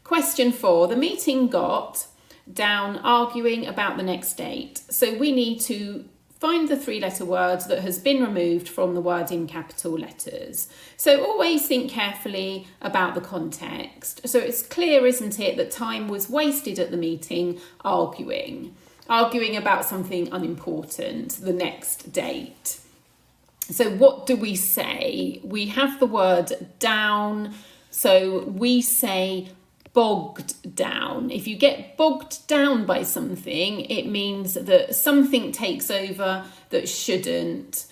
Question 4, the meeting got down arguing about the next date. So we need to find the 3-letter word that has been removed from the word in capital letters. So always think carefully about the context. So it's clear, isn't it, that time was wasted at the meeting arguing about something unimportant, the next date. So what do we say? We have the word down, so we say bogged down. If you get bogged down by something, it means that something takes over that shouldn't.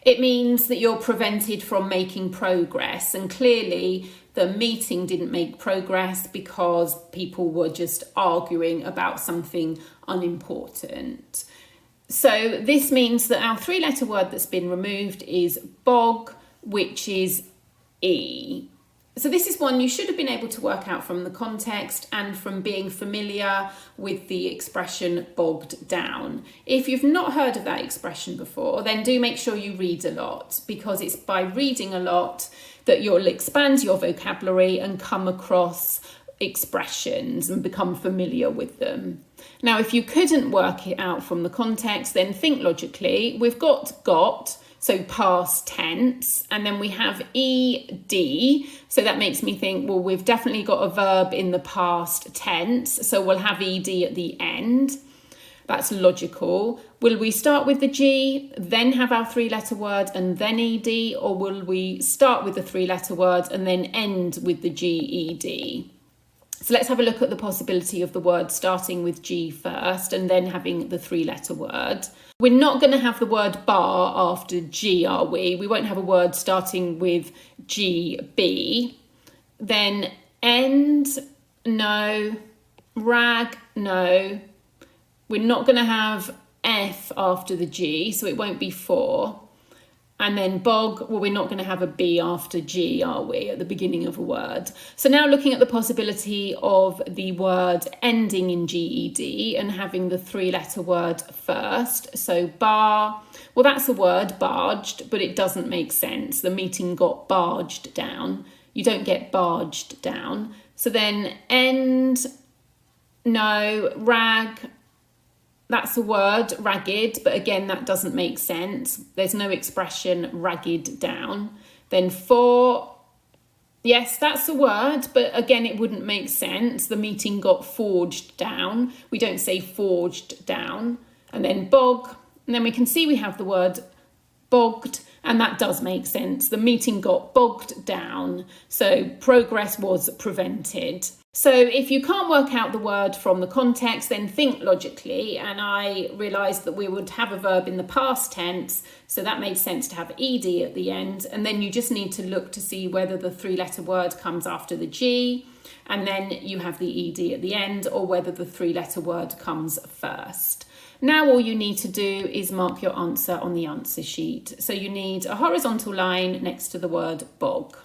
It means that you're prevented from making progress, and clearly the meeting didn't make progress because people were just arguing about something unimportant. So this means that our 3-letter word that's been removed is bog, which is E. So this is one you should have been able to work out from the context and from being familiar with the expression bogged down. If you've not heard of that expression before, then do make sure you read a lot, because it's by reading a lot that you'll expand your vocabulary and come across expressions and become familiar with them. Now, if you couldn't work it out from the context, then think logically. We've got, so past tense, and then we have ed, so that makes me think, well, we've definitely got a verb in the past tense, so we'll have ed at the end. That's logical. Will we start with the G, then have our 3-letter word and then ed, or will we start with the 3-letter word and then end with the GED? So let's have a look at the possibility of the word starting with G first and then having the 3-letter word. We're not going to have the word bar after G, are we? We won't have a word starting with GB. Then end, no. Rag, no. We're not going to have F after the G, so it won't be for. And then bog, well, we're not going to have a B after G, are we, at the beginning of a word? So now looking at the possibility of the word ending in GED and having the 3-letter word first. So bar, well, that's a word, barged, but it doesn't make sense. The meeting got barged down. You don't get barged down. So then end, no. Rag, that's a word, ragged, but again, that doesn't make sense. There's no expression ragged down. Then for, yes, that's a word, but again, it wouldn't make sense. The meeting got forged down. We don't say forged down. And then bog, and then we can see we have the word bogged, and that does make sense. The meeting got bogged down, so progress was prevented. So if you can't work out the word from the context, then think logically. And I realised that we would have a verb in the past tense, so that made sense to have ed at the end. And then you just need to look to see whether the 3-letter word comes after the G, and then you have the ed at the end, or whether the 3-letter word comes first. Now all you need to do is mark your answer on the answer sheet. So you need a horizontal line next to the word bog.